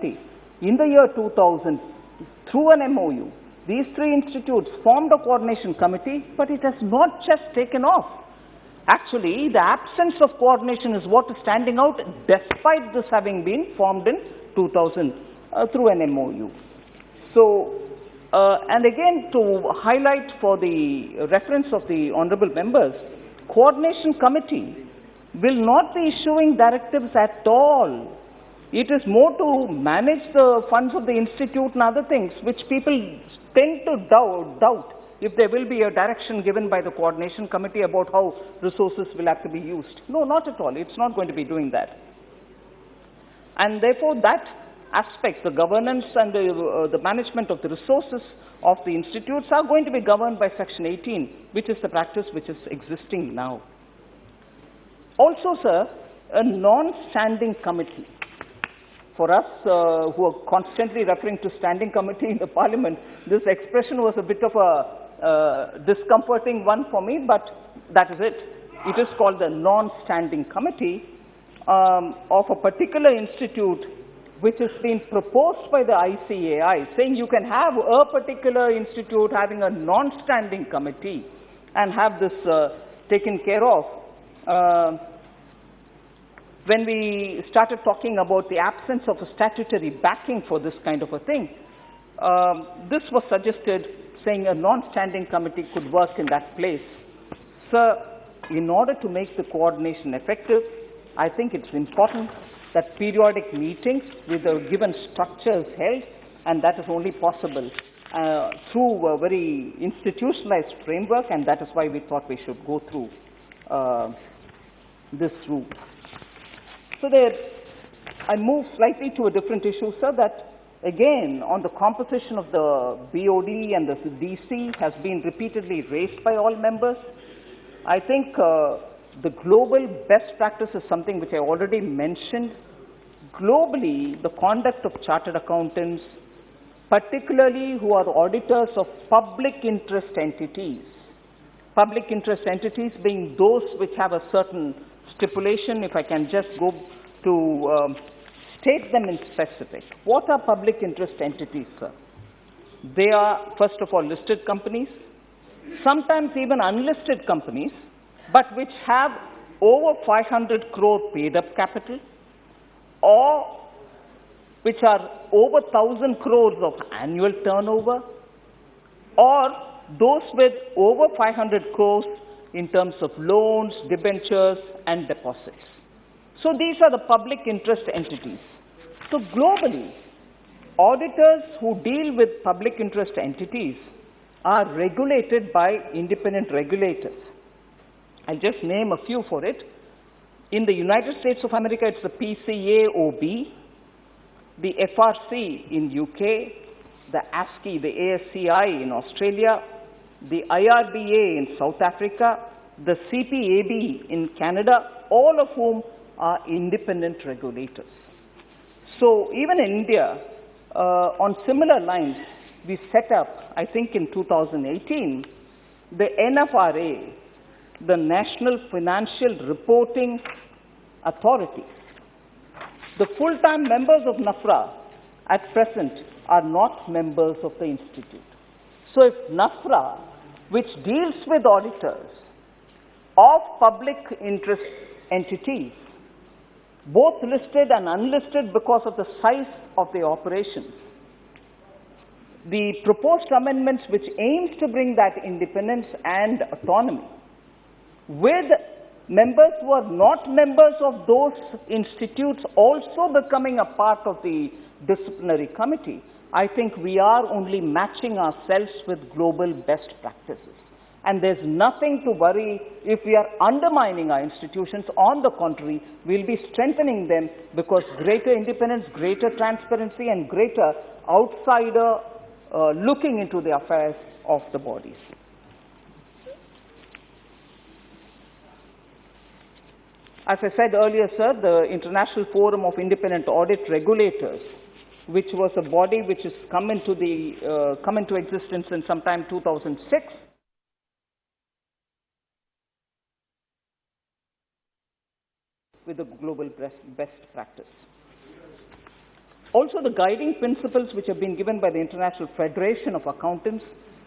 Committee. In the year 2000, through an MOU, these three institutes formed a coordination committee, but it has not just taken off. Actually, the absence of coordination is what is standing out, despite this having been formed in 2000 through an MOU. So, and again, to highlight for the reference of the honorable members, coordination committee will not be issuing directives at all. It is more to manage the funds of the institute and other things, which people tend to doubt if there will be a direction given by the coordination committee about how resources will have to be used. No, not at all. It's not going to be doing that. And therefore, that aspect, the governance and the management of the resources of the institutes are going to be governed by Section 18, which is the practice which is existing now. Also, sir, a non-standing committee. For us who are constantly referring to standing committee in the parliament, this expression was a bit of a discomforting one for me, but that is it. It is called the non-standing committee of a particular institute which has been proposed by the ICAI, saying you can have a particular institute having a non-standing committee and have this taken care of. When we started talking about the absence of a statutory backing for this kind of a thing, this was suggested, saying a non-standing committee could work in that place. Sir, in order to make the coordination effective, I think it's important that periodic meetings with a given structure is held, and that is only possible through a very institutionalized framework, and that is why we thought we should go through this route. So there, I move slightly to a different issue, sir, that again, on the composition of the BOD and the DC has been repeatedly raised by all members. I think the global best practice is something which I already mentioned. Globally, the conduct of chartered accountants, particularly who are auditors of public interest entities being those which have a certain stipulation, if I can just go to state them in specific. What are public interest entities, sir? They are, first of all, listed companies, sometimes even unlisted companies, but which have over 500 crore paid up capital, or which are over 1,000 crores of annual turnover, or those with over 500 crores in terms of loans, debentures, and deposits. So these are the public interest entities. So globally, auditors who deal with public interest entities are regulated by independent regulators. I'll just name a few for it. In the United States of America, it's the PCAOB, the FRC in UK, the ASCI, the ASCI in Australia, the IRBA in South Africa, the CPAB in Canada, all of whom are independent regulators. So even in India, on similar lines, we set up, I think in 2018, the NFRA, the National Financial Reporting Authority. The full-time members of NAFRA at present are not members of the institute. So if NAFRA, which deals with auditors of public interest entities, both listed and unlisted because of the size of the operations, the proposed amendments which aims to bring that independence and autonomy with members who are not members of those institutes also becoming a part of the disciplinary committee, I think we are only matching ourselves with global best practices. And there's nothing to worry if we are undermining our institutions. On the contrary, we'll be strengthening them because greater independence, greater transparency, and greater outsider looking into the affairs of the bodies. As I said earlier, sir, the International Forum of Independent Audit Regulators, which was a body which has come into existence in sometime 2006, with the global best practice. Also, the guiding principles which have been given by the International Federation of Accountants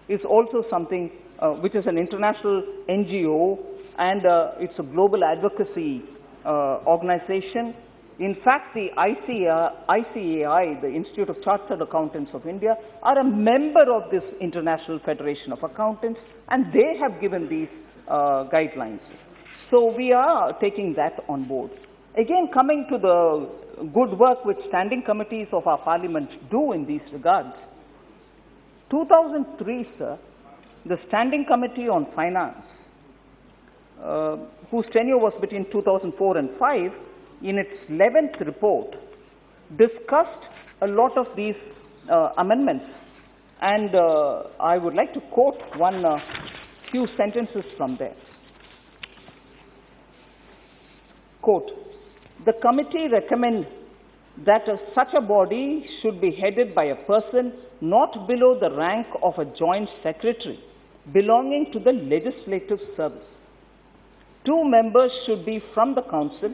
is also something which is an international NGO, and it's a global advocacy organization. In fact, the ICAI, the Institute of Chartered Accountants of India, are a member of this International Federation of Accountants, and they have given these guidelines. So we are taking that on board. Again, coming to the good work which standing committees of our parliament do in these regards. 2003, sir, the Standing Committee on Finance, whose tenure was between 2004 and 5, in its 11th report, discussed a lot of these amendments. And I would like to quote few sentences from there. Quote, "The committee recommends that such a body should be headed by a person not below the rank of a joint secretary belonging to the legislative service. 2 members should be from the council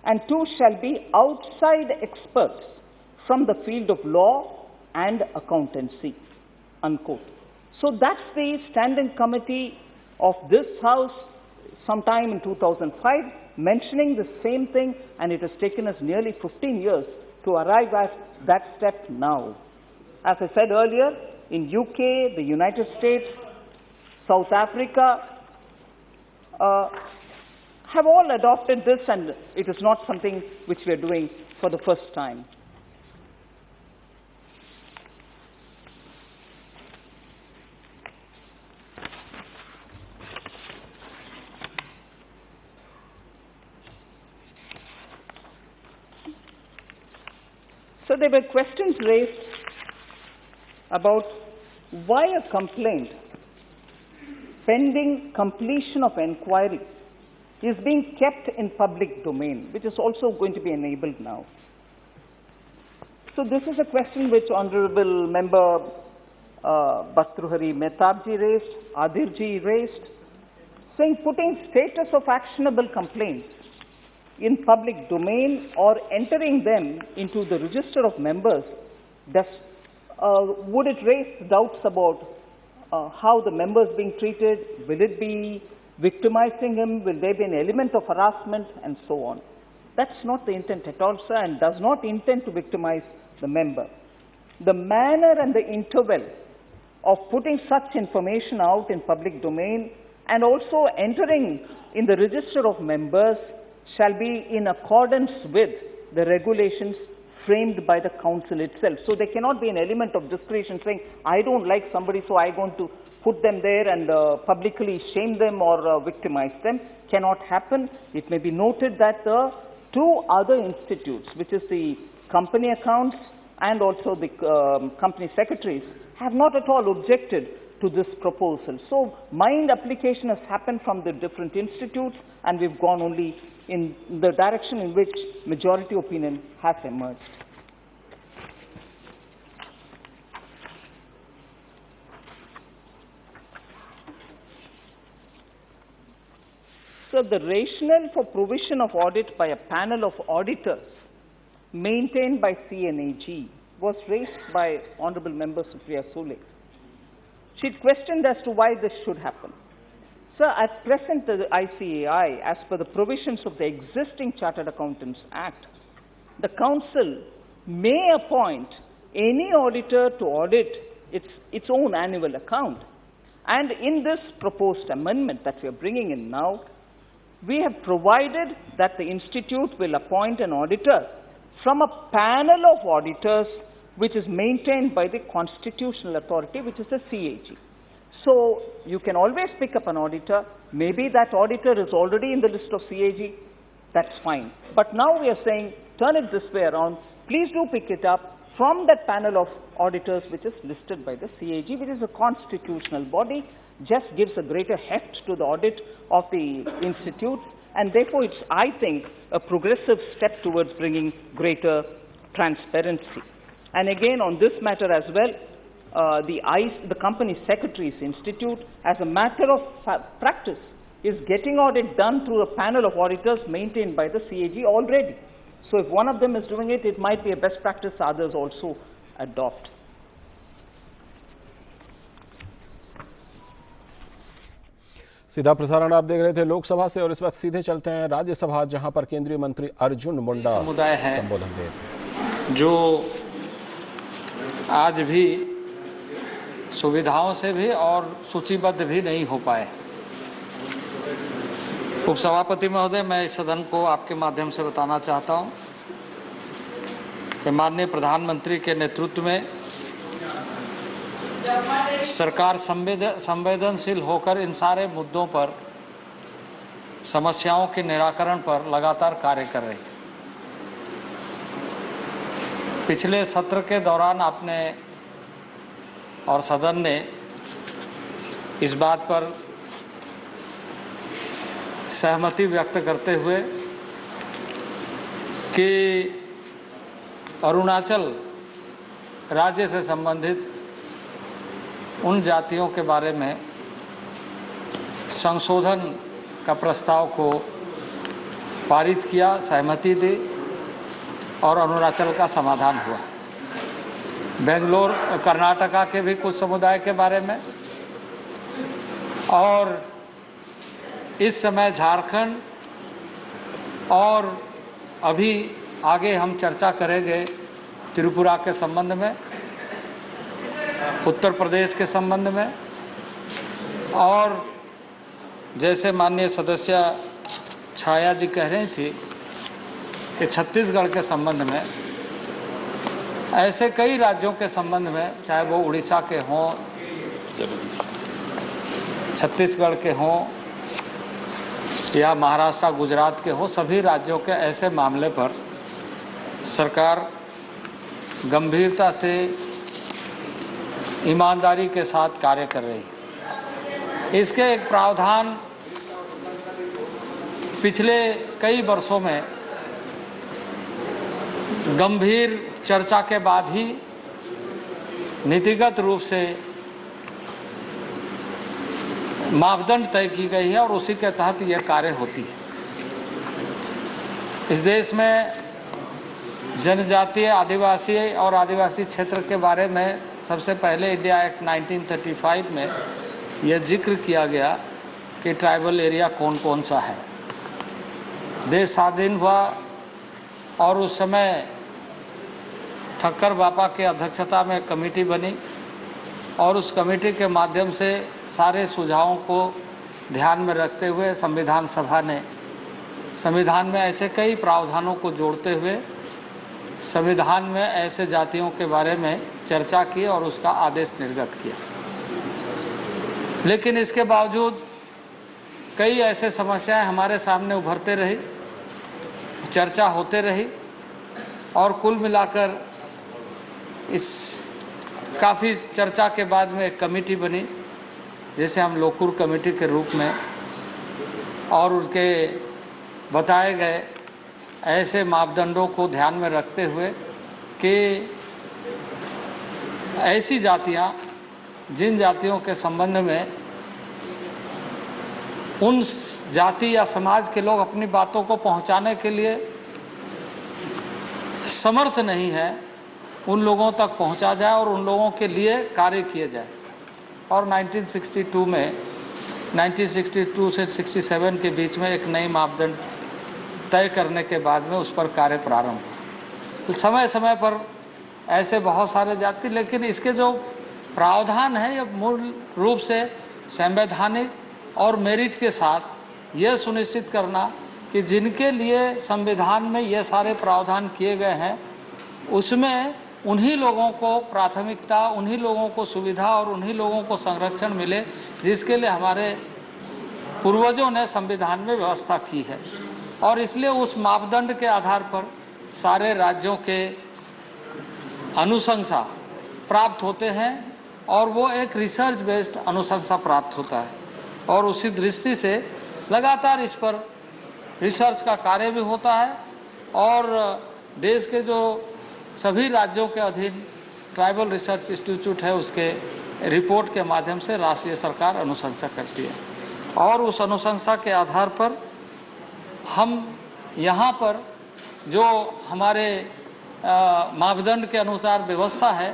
and 2 shall be outside experts from the field of law and accountancy," unquote. So that's the standing committee of this House sometime in 2005 mentioning the same thing, and it has taken us nearly 15 years to arrive at that step now. As I said earlier, in UK, the United States, South Africa have all adopted this, and it is not something which we are doing for the first time. So there were questions raised about why a complaint pending completion of inquiry is being kept in public domain, which is also going to be enabled now. So this is a question which Honorable Member Bhartruhari Mehtabji raised, Adhirji raised, saying putting status of actionable complaints in public domain or entering them into the register of members, would it raise doubts about how the members being treated? Will it be victimizing him? Will there be an element of harassment and so on? That's not the intent at all, sir, and does not intend to victimize the member. The manner and the interval of putting such information out in public domain and also entering in the register of members shall be in accordance with the regulations framed by the council itself. So there cannot be an element of discretion saying, I don't like somebody, so I'm going to put them there and publicly shame them or victimize them. Cannot happen. It may be noted that the 2 other institutes, which is the company accounts and also the company secretaries, have not at all objected to this proposal. So mind application has happened from the different institutes, and we've gone only in the direction in which majority opinion has emerged. So the rationale for provision of audit by a panel of auditors maintained by CNAG was raised by Honorable Member Supriya Sule. She questioned as to why this should happen. Sir, at present, the ICAI, as per the provisions of the existing Chartered Accountants Act, the Council may appoint any auditor to audit its own annual account. And in this proposed amendment that we are bringing in now, we have provided that the Institute will appoint an auditor from a panel of auditors which is maintained by the constitutional authority, which is the CAG. So you can always pick up an auditor. Maybe that auditor is already in the list of CAG. That's fine. But now we are saying, turn it this way around. Please do pick it up from that panel of auditors which is listed by the CAG, which is a constitutional body, just gives a greater heft to the audit of the institute. And therefore, it's, I think, a progressive step towards bringing greater transparency. And again, on this matter as well, the Company Secretaries Institute, as a matter of practice, is getting audit done through a panel of auditors maintained by the CAG already. So if one of them is doing it, it might be a best practice others also adopt. सीधा प्रसारण आप देख रहे थे लोकसभा से और इस वक्त सीधे चलते हैं राज्यसभा, जहां पर केंद्रीय मंत्री अर्जुन मुंडा समुदाय है संबोधन दे रहे हैं, जो आज भी सुविधाओं से भी और सूचीबद्ध भी नहीं हो पाए। उपसभापति महोदय, मैं इस सदन को आपके माध्यम से बताना चाहता हूं कि माननीय प्रधानमंत्री के नेतृत्व में सरकार संवेदनशील होकर इन सारे मुद्दों पर, समस्याओं के निराकरण पर लगातार कार्य कर रही है। पिछले सत्र के दौरान आपने और सदन ने इस बात पर सहमति व्यक्त करते हुए कि अरुणाचल राज्य से संबंधित उन जातियों के बारे में संशोधन का प्रस्ताव को पारित किया, सहमति दी और अरुणाचल का समाधान हुआ। बेंगलोर, कर्नाटका के भी कुछ समुदाय के बारे में, और इस समय झारखंड, और अभी आगे हम चर्चा करेंगे त्रिपुरा के संबंध में, उत्तर प्रदेश के संबंध में, और जैसे माननीय सदस्य छाया जी कह रही थी कि छत्तीसगढ़ के संबंध में, ऐसे कई राज्यों के संबंध में, चाहे वो उड़ीसा के हों, छत्तीसगढ़ के हों या महाराष्ट्र, गुजरात के हों, सभी राज्यों के ऐसे मामले पर सरकार गंभीरता से, ईमानदारी के साथ कार्य कर रही है। इसके एक प्रावधान पिछले कई वर्षों में गंभीर चर्चा के बाद ही नीतिगत रूप से मापदंड तय की गई है और उसी के तहत यह कार्य होती है। इस देश में जनजातीय, आदिवासी और आदिवासी क्षेत्र के बारे में सबसे पहले इंडिया एक्ट 1935 में यह जिक्र किया गया कि ट्राइबल एरिया कौन कौन सा है। देश स्वाधीन हुआ और उस समय ठक्कर बापा की अध्यक्षता में कमेटी बनी और उस कमेटी के माध्यम से सारे सुझावों को ध्यान में रखते हुए संविधान सभा ने संविधान में ऐसे कई प्रावधानों को जोड़ते हुए संविधान में ऐसे जातियों के बारे में चर्चा की और उसका आदेश निर्गत किया। लेकिन इसके बावजूद कई ऐसे समस्याएं हमारे सामने उभरते रही, चर्चा होते रही, और कुल मिलाकर इस काफ़ी चर्चा के बाद में एक कमेटी बनी, जैसे हम लोकुर कमेटी के रूप में, और उनके बताए गए ऐसे मापदंडों को ध्यान में रखते हुए कि ऐसी जातियां, जिन जातियों के संबंध में उन जाति या समाज के लोग अपनी बातों को पहुंचाने के लिए समर्थ नहीं है, उन लोगों तक पहुंचा जाए और उन लोगों के लिए कार्य किए जाए। और 1962 में 1962 से 67 के बीच में एक नई मापदंड तय करने के बाद में उस पर कार्य प्रारंभ हुआ। समय समय पर ऐसे बहुत सारे जाति, लेकिन इसके जो प्रावधान है ये मूल रूप से संवैधानिक और मेरिट के साथ यह सुनिश्चित करना कि जिनके लिए संविधान में ये सारे प्रावधान किए गए हैं उसमें उन्हीं लोगों को प्राथमिकता, उन्हीं लोगों को सुविधा और उन्हीं लोगों को संरक्षण मिले जिसके लिए हमारे पूर्वजों ने संविधान में व्यवस्था की है। और इसलिए उस मापदंड के आधार पर सारे राज्यों के अनुशंसा प्राप्त होते हैं और वो एक रिसर्च बेस्ड अनुशंसा प्राप्त होता है, और उसी दृष्टि से लगातार इस पर रिसर्च का कार्य भी होता है। और देश के जो सभी राज्यों के अधीन ट्राइबल रिसर्च इंस्टीट्यूट है, उसके रिपोर्ट के माध्यम से राष्ट्रीय सरकार अनुशंसा करती है, और उस अनुशंसा के आधार पर हम यहाँ पर जो हमारे मापदंड के अनुसार व्यवस्था है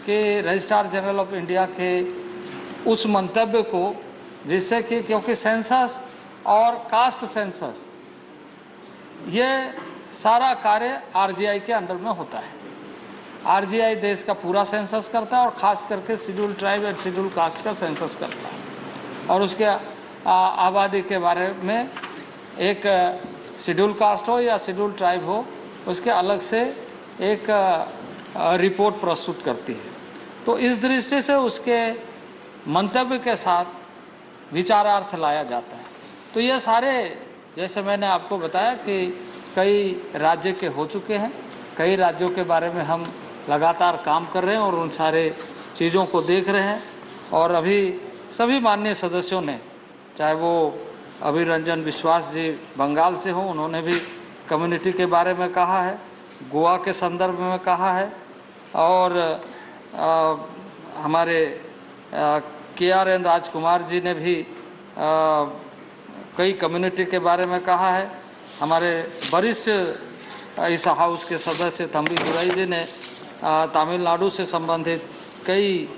कि रजिस्ट्रार जनरल ऑफ इंडिया के उस मंतव्य को, जिससे कि क्योंकि सेंसस और कास्ट सेंसस ये सारा कार्य आरजीआई के अंडर में होता है। आरजीआई देश का पूरा सेंसस करता है और ख़ास करके schedule tribe and schedule caste का सेंसस करता है, और उसके आबादी के बारे में एक शेड्यूल कास्ट हो या शेड्यूल ट्राइब हो, उसके अलग से एक रिपोर्ट प्रस्तुत करती है। तो इस दृष्टि से उसके मंतव्य के साथ विचारार्थ लाया जाता है। तो ये सारे, जैसे मैंने आपको बताया कि कई राज्य के हो चुके हैं, कई राज्यों के बारे में हम लगातार काम कर रहे हैं और उन सारे चीज़ों को देख रहे हैं। और अभी सभी माननीय सदस्यों ने, चाहे वो अभिरंजन विश्वास जी बंगाल से हो, उन्होंने भी कम्युनिटी के बारे में कहा है, गोवा के संदर्भ में कहा है, और हमारे KRN राजकुमार जी ने भी कई कम्युनिटी के बारे में कहा है। हमारे वरिष्ठ इस हाउस के सदस्य तंबी दुराई जी ने तमिलनाडु से संबंधित कई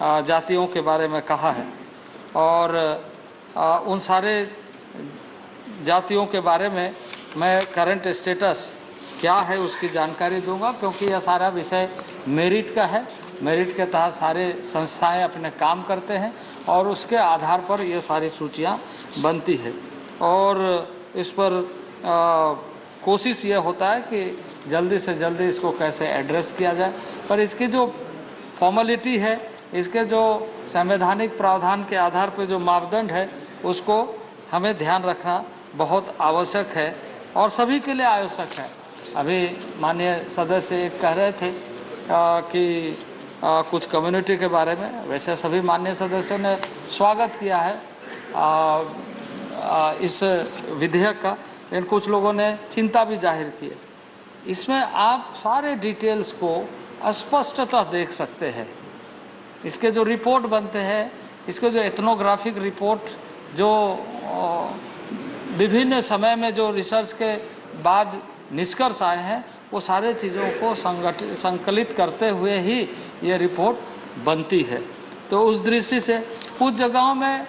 जातियों के बारे में कहा है, और उन सारे जातियों के बारे में मैं करंट स्टेटस क्या है उसकी जानकारी दूंगा, क्योंकि यह सारा विषय मेरिट का है। मेरिट के तहत सारे संस्थाएं अपने काम करते हैं और उसके आधार पर ये सारी सूचियां बनती है, और इस पर कोशिश ये होता है कि जल्दी से जल्दी इसको कैसे एड्रेस किया जाए। पर इसकी जो फॉर्मेलिटी है, इसके जो संवैधानिक प्रावधान के आधार पर जो मापदंड है, उसको हमें ध्यान रखना बहुत आवश्यक है और सभी के लिए आवश्यक है। अभी माननीय सदस्य एक कह रहे थे कि कुछ कम्युनिटी के बारे में, वैसे सभी माननीय सदस्यों ने स्वागत किया है इस विधेयक का, लेकिन कुछ लोगों ने चिंता भी जाहिर की है। इसमें आप सारे डिटेल्स को स्पष्टतः देख सकते हैं। इसके जो रिपोर्ट बनते हैं, इसके जो एथनोग्राफिक रिपोर्ट जो विभिन्न समय में जो रिसर्च के बाद निष्कर्ष आए हैं, वो सारे चीज़ों को संकलित करते हुए ही ये रिपोर्ट बनती है। तो उस दृष्टि से कुछ जगहों में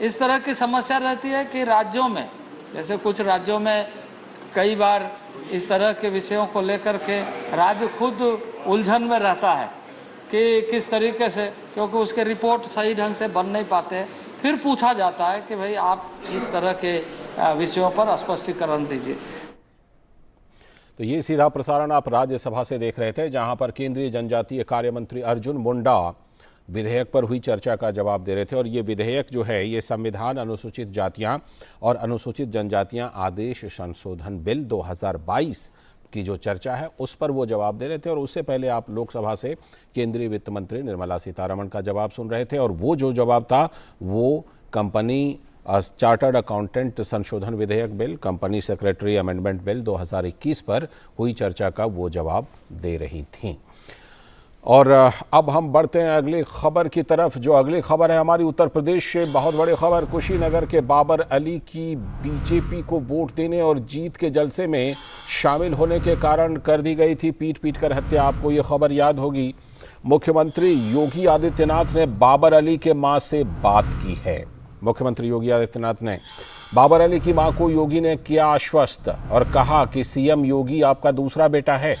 इस तरह की समस्या रहती है कि राज्यों में, जैसे कुछ राज्यों में कई बार इस तरह के विषयों को लेकर के राज्य खुद उलझन में रहता है कि किस तरीके से, क्योंकि उसके रिपोर्ट सही ढंग से बन नहीं पाते, फिर पूछा जाता है कि भाई आप इस तरह के विषयों पर स्पष्टीकरण दीजिए। तो ये सीधा प्रसारण आप राज्यसभा से देख रहे थे, जहां पर केंद्रीय जनजातीय कार्य मंत्री अर्जुन मुंडा विधेयक पर हुई चर्चा का जवाब दे रहे थे। और ये विधेयक जो है, ये संविधान अनुसूचित जातियां और अनुसूचित जनजातियां आदेश संशोधन बिल 2022 की जो चर्चा है, उस पर वो जवाब दे रहे थे। और उससे पहले आप लोकसभा से केंद्रीय वित्त मंत्री निर्मला सीतारमण का जवाब सुन रहे थे, और वो जो जवाब था वो कंपनी चार्टर्ड अकाउंटेंट संशोधन विधेयक bill, company secretary amendment bill 2021 पर हुई चर्चा का वो जवाब दे रही थी। और अब हम बढ़ते हैं अगली खबर की तरफ। जो अगली खबर है हमारी उत्तर प्रदेश से, बहुत बड़ी खबर। कुशीनगर के बाबर अली की बीजेपी को वोट देने और जीत के जलसे में शामिल होने के कारण कर दी गई थी पीट पीट कर हत्या। आपको ये खबर याद होगी। मुख्यमंत्री योगी आदित्यनाथ ने बाबर अली के मां से बात की है। मुख्यमंत्री योगी आदित्यनाथ ने बाबर अली की मां को योगी ने किया आश्वस्त और कहा कि सीएम योगी आपका दूसरा बेटा है।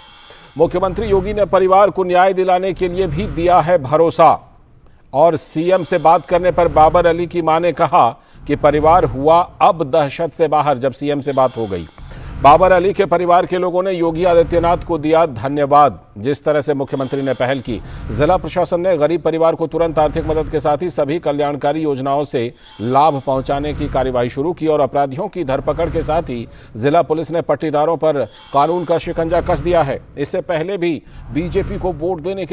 मुख्यमंत्री योगी ने परिवार को न्याय दिलाने के लिए भी दिया है भरोसा। और सीएम से बात करने पर बाबर अली की मां ने कहा कि परिवार हुआ अब दहशत से बाहर, जब सीएम से बात हो गई। बाबर अली के परिवार के लोगों ने योगी आदित्यनाथ को दिया धन्यवाद। जिस तरह से मुख्यमंत्री ने पहल की, जिला प्रशासन ने गरीब परिवार को तुरंत आर्थिक मदद के साथ ही सभी कल्याणकारी योजनाओं से लाभ पहुंचाने की कार्यवाही शुरू की और अपराधियों की धरपकड़ के साथ ही जिला पुलिस ने पट्टीदारों पर कानून का शिकंजा कस दिया है। इससे पहले भी बीजेपी को वोट देने के